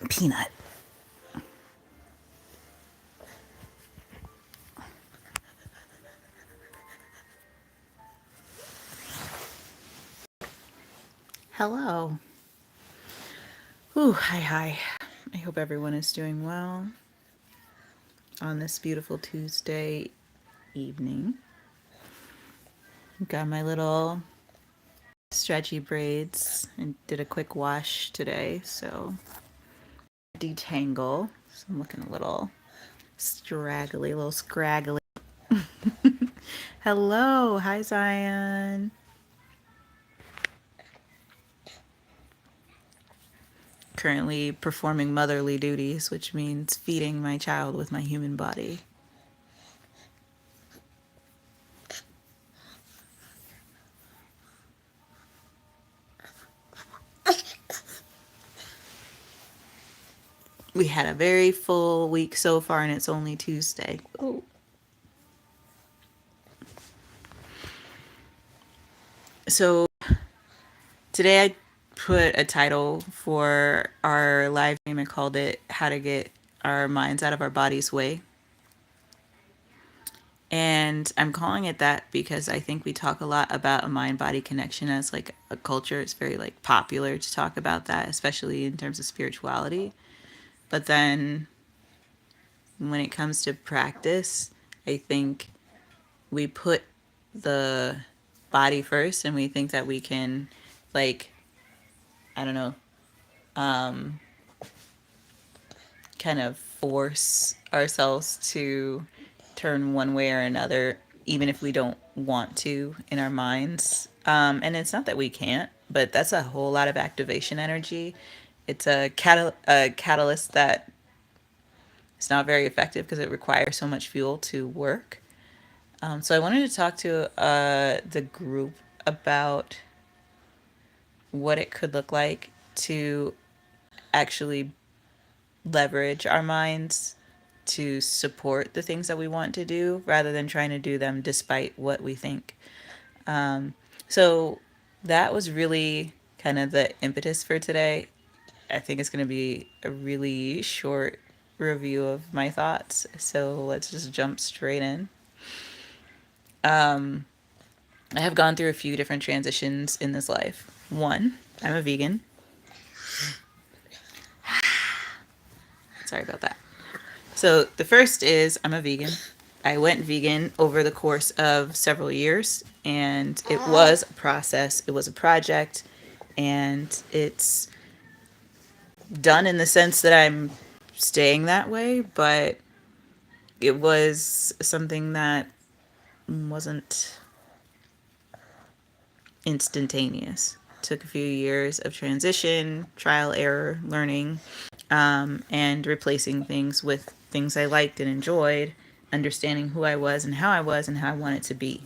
Peanut. Hello. Ooh, hi. I hope everyone is doing well on this beautiful Tuesday evening. Got my little stretchy braids and did a quick wash today, so detangle. So I'm looking a little straggly, a little scraggly. Hello, hi Zion. Currently performing motherly duties, which means feeding my child with my human body. We had a very full week so far, and it's only Tuesday. Oh. So today I put a title for our live stream and called it How to Get Our Minds Out of Our Body's Way. And I'm calling it that because I think we talk a lot about a mind body connection as like a culture. It's very like popular to talk about that, especially in terms of spirituality. But then when it comes to practice, I think we put the body first and we think that we can, like, I don't know, kind of force ourselves to turn one way or another, even if we don't want to in our minds. And it's not that we can't, but that's a whole lot of activation energy. It's a catalyst that is not very effective because it requires so much fuel to work. So I wanted to talk to the group about what it could look like to actually leverage our minds to support the things that we want to do rather than trying to do them despite what we think. So that was really kind of the impetus for today. I think it's going to be a really short review of my thoughts. So let's just jump straight in. I have gone through a few different transitions in this life. One, I'm a vegan. Sorry about that. So the first is I'm a vegan. I went vegan over the course of several years, and it was a process, it was a project, and it's done in the sense that I'm staying that way, but it was something that wasn't instantaneous. It took a few years of transition, trial, error, learning, and replacing things with things I liked and enjoyed, understanding who I was and how I wanted to be.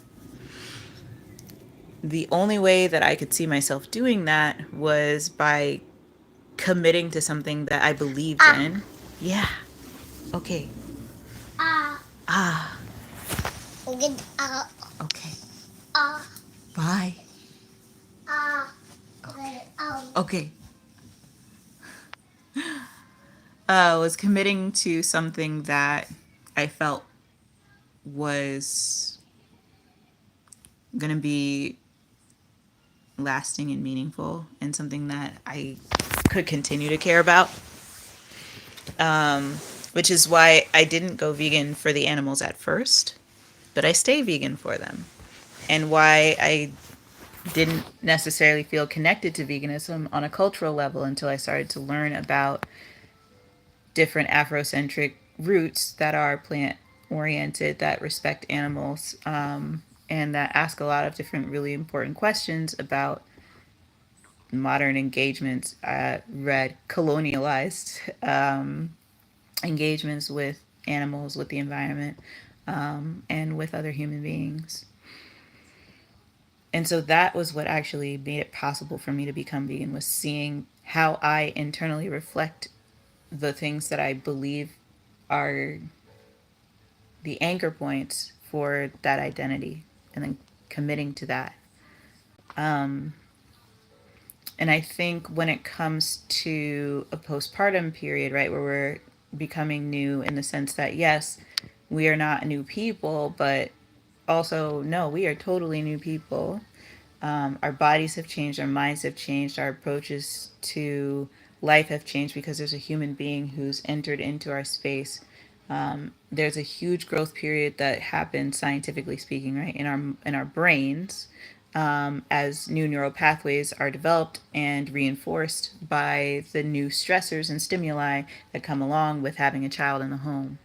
The only way that I could see myself doing that was by committing to something that I believed in. Yeah. Okay. Ah. Okay. Bye. Okay. Was committing to something that I felt was going to be lasting and meaningful and something that I could continue to care about. Which is why I didn't go vegan for the animals at first, but I stay vegan for them. And why I didn't necessarily feel connected to veganism on a cultural level until I started to learn about different Afrocentric roots that are plant oriented, that respect animals, and that ask a lot of different really important questions about modern engagements, read colonialized engagements with animals, with the environment, and with other human beings. And so that was what actually made it possible for me to become vegan, was seeing how I internally reflect the things that I believe are the anchor points for that identity and then committing to that. And I think when it comes to a postpartum period, right, where we're becoming new in the sense that, yes, we are not new people, but also, no, we are totally new people. Our bodies have changed, our minds have changed, our approaches to life have changed because there's a human being who's entered into our space. There's a huge growth period that happens, scientifically speaking, right, in our brains, as new neural pathways are developed and reinforced by the new stressors and stimuli that come along with having a child in the home.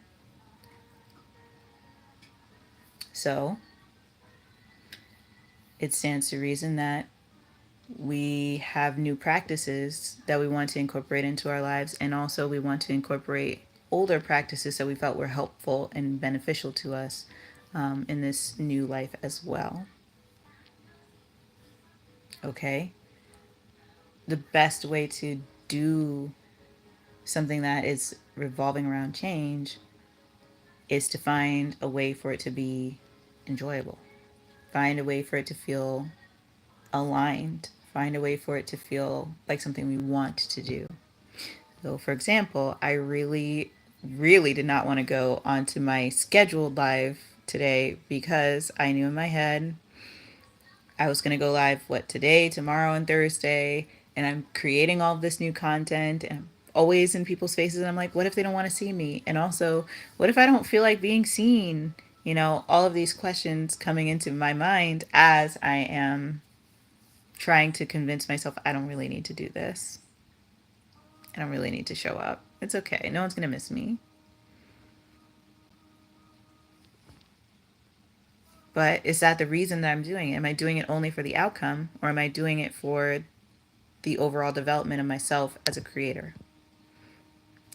So it stands to reason that we have new practices that we want to incorporate into our lives, and also we want to incorporate older practices that we felt were helpful and beneficial to us in this new life as well. Okay, the best way to do something that is revolving around change is to find a way for it to be enjoyable, find a way for it to feel aligned, find a way for it to feel like something we want to do. So, for example, I really, really did not want to go onto my scheduled live today because I knew in my head I was going to go live, what, today, tomorrow, and Thursday, and I'm creating all of this new content, and I'm always in people's faces, and I'm like, what if they don't want to see me? And also, what if I don't feel like being seen? You know, all of these questions coming into my mind as I am trying to convince myself I don't really need to do this. I don't really need to show up. It's okay. No one's going to miss me. But is that the reason that I'm doing it? Am I doing it only for the outcome, or am I doing it for the overall development of myself as a creator?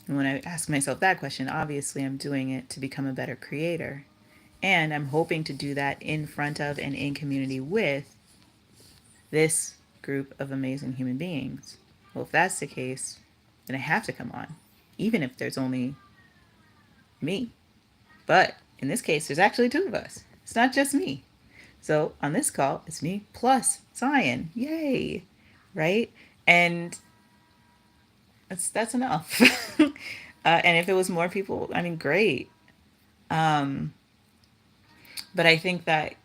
And when I ask myself that question, obviously I'm doing it to become a better creator. And I'm hoping to do that in front of and in community with this group of amazing human beings. Well, if that's the case, then I have to come on, even if there's only me. But in this case, there's actually two of us. It's not just me. So on this call, it's me plus Zion. Yay. Right? And that's enough. And if it was more people, I mean, great. Um, but I think that,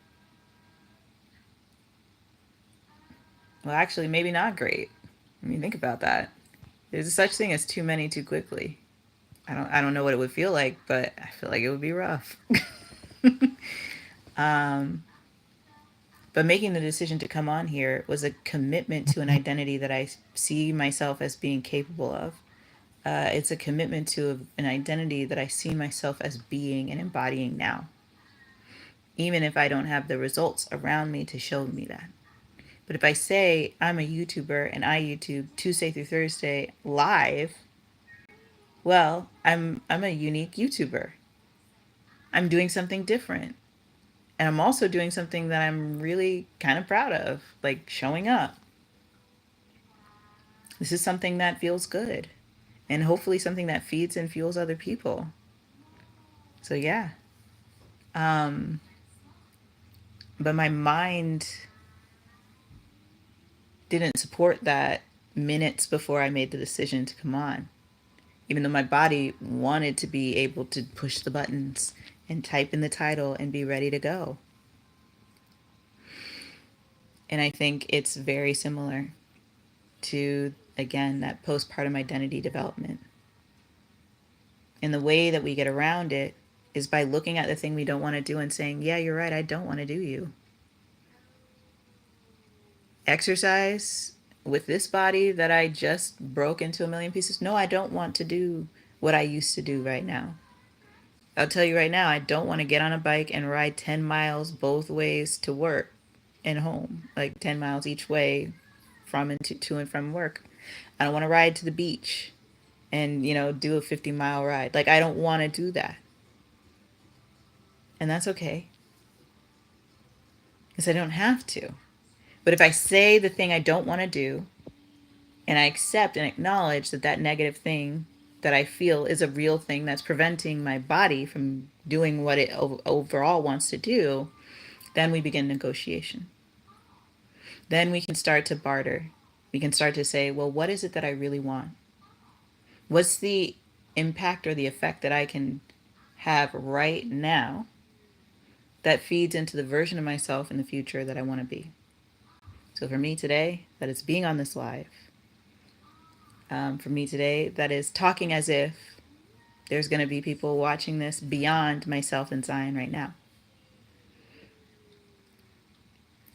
well, actually, maybe not great. I mean, think about that. There's such thing as too many too quickly. I don't know what it would feel like, but I feel like it would be rough. um, but making the decision to come on here was a commitment to an identity that I see myself as being capable of. It's a commitment to an identity that I see myself as being and embodying now, even if I don't have the results around me to show me that. But if I say I'm a YouTuber and I YouTube Tuesday through Thursday live, well, I'm a unique YouTuber. I'm doing something different. And I'm also doing something that I'm really kind of proud of, like showing up. This is something that feels good, and hopefully something that feeds and fuels other people. So yeah. Um but my mind didn't support that minutes before I made the decision to come on. Even though my body wanted to be able to push the buttons and type in the title and be ready to go. And I think it's very similar to, again, that postpartum identity development. And the way that we get around it is by looking at the thing we don't want to do and saying, yeah, you're right, I don't want to do you. Exercise with this body that I just broke into a million pieces. No, I don't want to do what I used to do right now. I'll tell you right now, I don't want to get on a bike and ride 10 miles both ways to work and home, like 10 miles each way from and to and from work. I don't want to ride to the beach and, do a 50-mile ride. Like, I don't want to do that. And that's okay, because I don't have to. But if I say the thing I don't want to do, and I accept and acknowledge that that negative thing that I feel is a real thing that's preventing my body from doing what it overall wants to do, then we begin negotiation. Then we can start to barter. We can start to say, well, what is it that I really want? What's the impact or the effect that I can have right now that feeds into the version of myself in the future that I want to be? So for me today, that is being on this live. For me today, that is talking as if there's going to be people watching this beyond myself and Zion right now.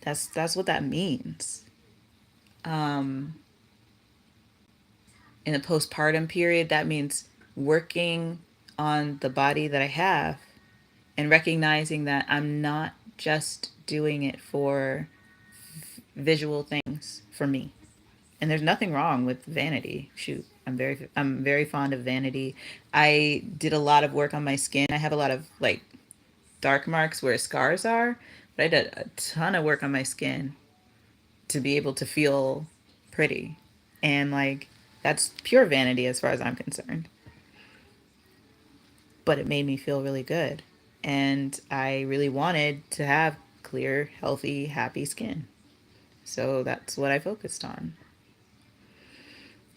That's what that means. Um, in the postpartum period, that means working on the body that I have and recognizing that I'm not just doing it for visual things for me. And there's nothing wrong with vanity. Shoot, I'm very fond of vanity. I did a lot of work on my skin. I have a lot of like dark marks where scars are, but I did a ton of work on my skin to be able to feel pretty. And like that's pure vanity as far as I'm concerned. But it made me feel really good. And I really wanted to have clear, healthy, happy skin. So that's what I focused on.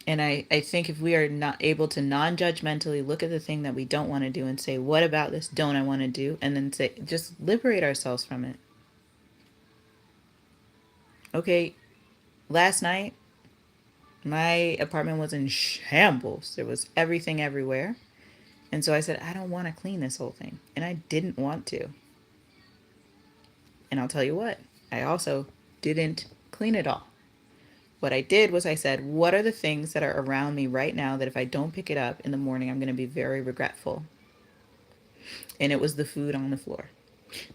And I think if we are not able to non judgmentally look at the thing that we don't want to do and say, what about this don't I want to do? And then say, just liberate ourselves from it. Okay, last night, my apartment was in shambles. There was everything everywhere. And so I said, I don't want to clean this whole thing. And I didn't want to. And I'll tell you what, I also didn't clean it all. What I did was I said, what are the things that are around me right now that if I don't pick it up in the morning, I'm going to be very regretful? And it was the food on the floor.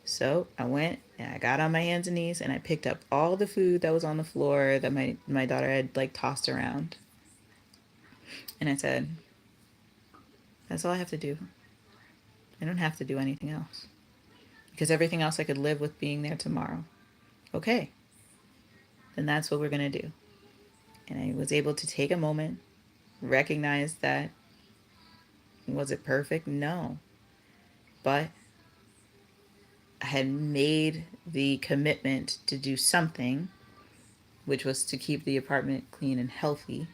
So I went and I got on my hands and knees and I picked up all the food that was on the floor that my daughter had like tossed around. And I said, that's all I have to do. I don't have to do anything else. Because everything else I could live with being there tomorrow. Okay, then that's what we're going to do. And I was able to take a moment, recognize that, was it perfect? No. But I had made the commitment to do something, which was to keep the apartment clean and healthy.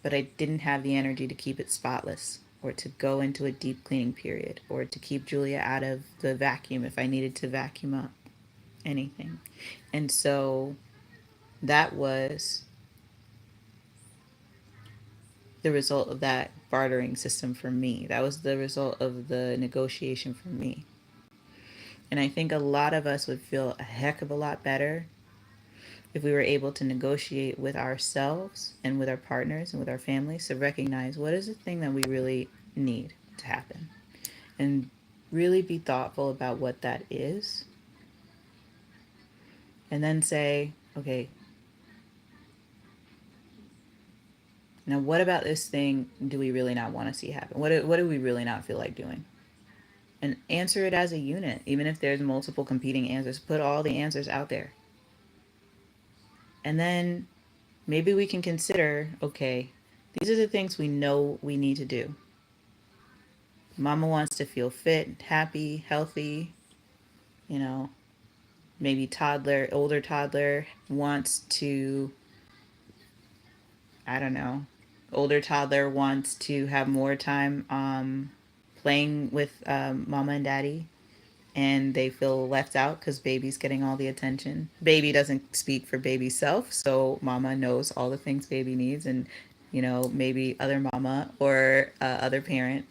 But I didn't have the energy to keep it spotless or to go into a deep cleaning period or to keep Julia out of the vacuum if I needed to vacuum up anything. And so that was the result of that bartering system for me. That was the result of the negotiation for me. And I think a lot of us would feel a heck of a lot better if we were able to negotiate with ourselves and with our partners and with our families to recognize what is the thing that we really need to happen and really be thoughtful about what that is. And then say, okay, now what about this thing do we really not want to see happen? What do we really not feel like doing? And answer it as a unit, even if there's multiple competing answers. Put all the answers out there. And then maybe we can consider, okay, these are the things we know we need to do. Mama wants to feel fit, happy, healthy, you know, maybe older toddler wants to, I don't know, older toddler wants to have more time playing with mama and daddy, and they feel left out because baby's getting all the attention. Baby doesn't speak for baby self, so mama knows all the things baby needs, and maybe other mama or other parent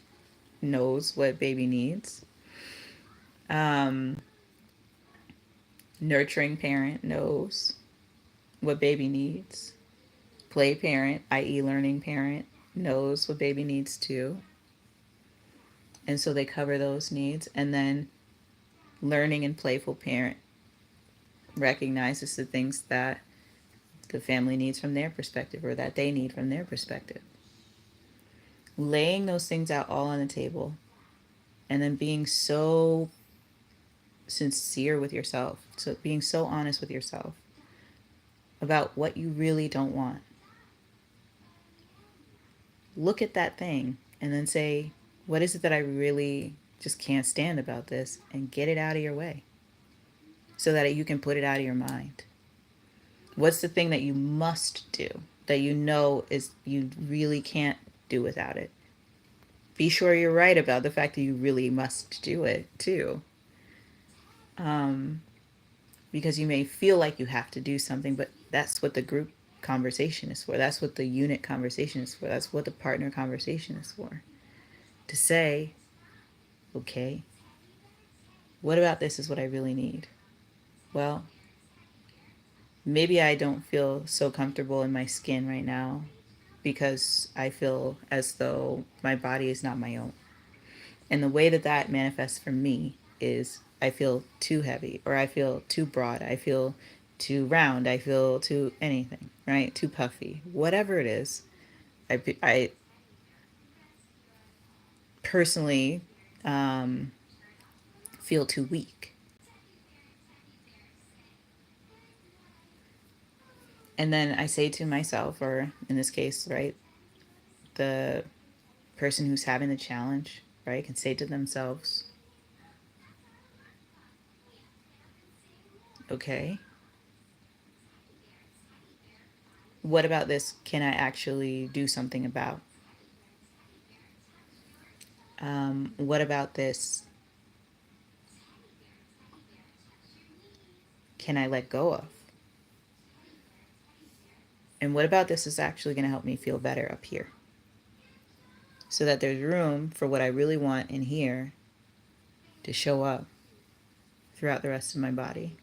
knows what baby needs. Um, Nurturing parent knows what baby needs. Play parent, i.e., learning parent, knows what baby needs too. And so they cover those needs. And then learning and playful parent recognizes the things that the family needs from their perspective or that they need from their perspective. Laying those things out all on the table and then being so sincere with yourself, so being so honest with yourself about what you really don't want. Look at that thing and then say, what is it that I really just can't stand about this, and get it out of your way so that you can put it out of your mind. What's the thing that you must do, that you know is you really can't do without it? Be sure you're right about the fact that you really must do it too. Because you may feel like you have to do something, but that's what the group conversation is for. That's what the unit conversation is for. That's what the partner conversation is for. To say, okay, what about this is what I really need? Well, maybe I don't feel so comfortable in my skin right now because I feel as though my body is not my own. And the way that that manifests for me is I feel too heavy, or I feel too broad, I feel too round, I feel too anything, right? Too puffy, whatever it is. I personally feel too weak. And then I say to myself, or in this case, right, the person who's having the challenge, right, can say to themselves, okay, what about this can I actually do something about? What about this can I let go of? And what about this is actually going to help me feel better up here? So that there's room for what I really want in here to show up throughout the rest of my body.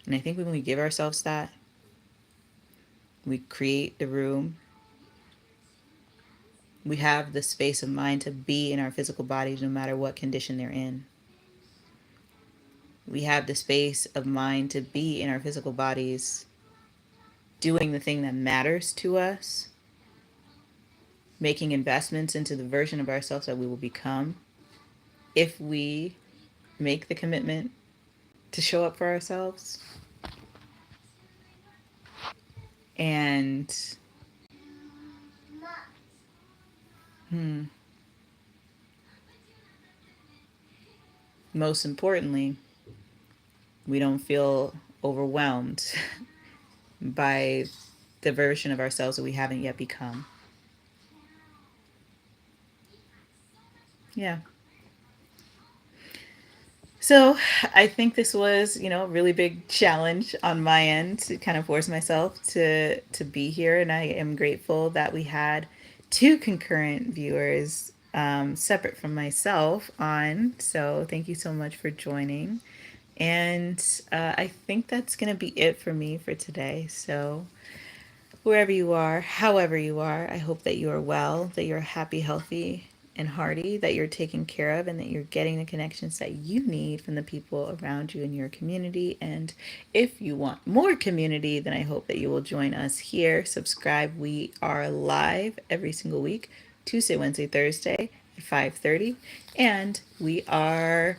And I think when we give ourselves that, we create the room, we have the space of mind to be in our physical bodies no matter what condition they're in. We have the space of mind to be in our physical bodies doing the thing that matters to us, making investments into the version of ourselves that we will become if we make the commitment to show up for ourselves. And most importantly, we don't feel overwhelmed by the version of ourselves that we haven't yet become. Yeah. So I think this was, a really big challenge on my end to kind of force myself to be here, and I am grateful that we had two concurrent viewers, separate from myself on. So thank you so much for joining, and I think that's gonna be it for me for today. So wherever you are, however you are, I hope that you are well, that you're happy, healthy, and hearty, that you're taken care of, and that you're getting the connections that you need from the people around you in your community. And if you want more community, then I hope that you will join us here. Subscribe. We are live every single week, Tuesday, Wednesday, Thursday at 5:30, and we are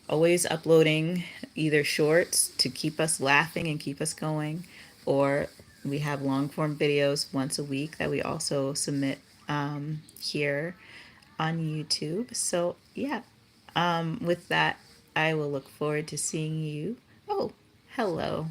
always uploading either shorts to keep us laughing and keep us going, or we have long form videos once a week that we also submit here on YouTube. So, yeah, with that, I will look forward to seeing you. Oh, hello.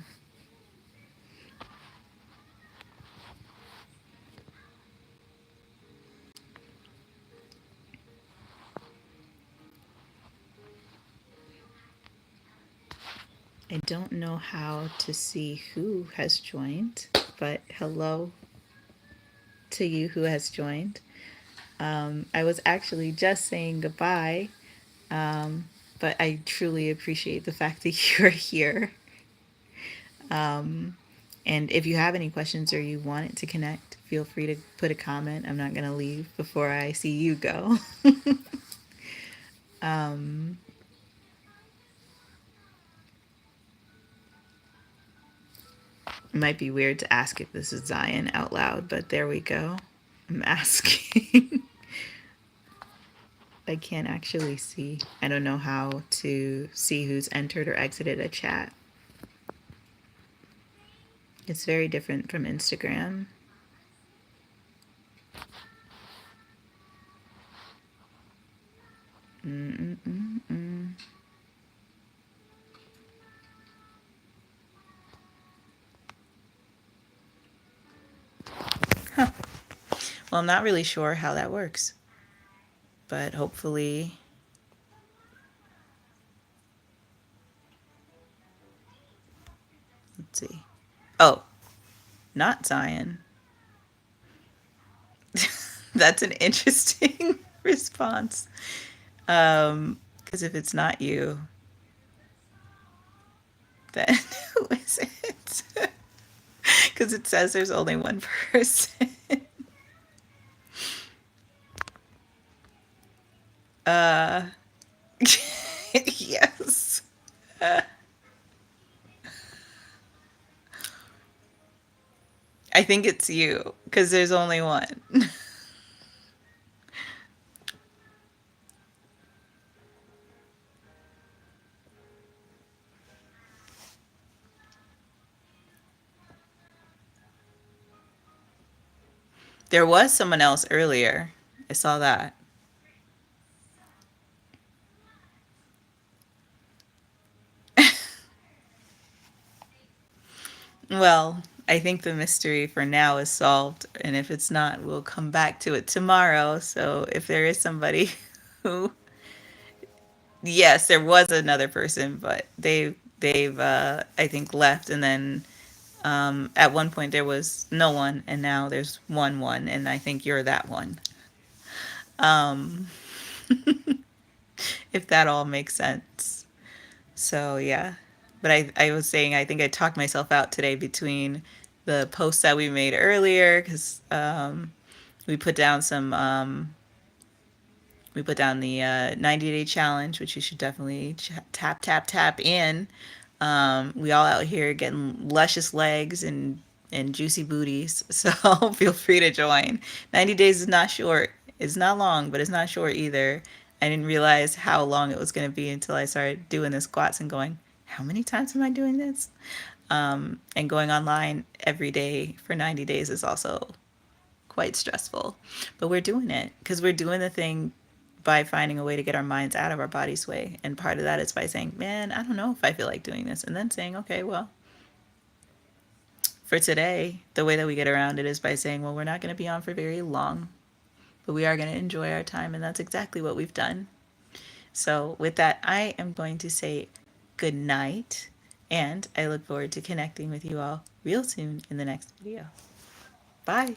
I don't know how to see who has joined, but hello to you who has joined. I was actually just saying goodbye, but I truly appreciate the fact that you're here. And if you have any questions or you want it to connect, feel free to put a comment. I'm not going to leave before I see you go. It might be weird to ask if this is Zion out loud, but there we go. I'm asking. I can't actually see. I don't know how to see who's entered or exited a chat. It's very different from Instagram. Mm-mm-mm-mm. Well, I'm not really sure how that works, but hopefully, let's see. Oh, not Zion. That's an interesting response. Because if it's not you, then who is it? Because it says there's only one person. uh, yes. I think it's you because there's only one. There was someone else earlier. I saw that. Well, I think the mystery for now is solved, and if it's not, we'll come back to it tomorrow. So if there is somebody who, yes, there was another person, but they've I think left, and then at one point there was no one, and now there's one, and I think you're that one. Um, if that all makes sense. So yeah, but I was saying I think I talked myself out today between the posts that we made earlier because we put down some we put down the 90-day challenge, which you should definitely tap in. We all out here getting luscious legs and juicy booties, so feel free to join. 90 days is not short. It's not long, but it's not short either. I didn't realize how long it was going to be until I started doing the squats and going, how many times am I doing this? And going online every day for 90 days is also quite stressful. But we're doing it because we're doing the thing by finding a way to get our minds out of our body's way. And part of that is by saying, man, I don't know if I feel like doing this. And then saying, okay, well, for today, the way that we get around it is by saying, well, we're not going to be on for very long, but we are going to enjoy our time. And that's exactly what we've done. So, with that, I am going to say good night. And I look forward to connecting with you all real soon in the next video. Bye.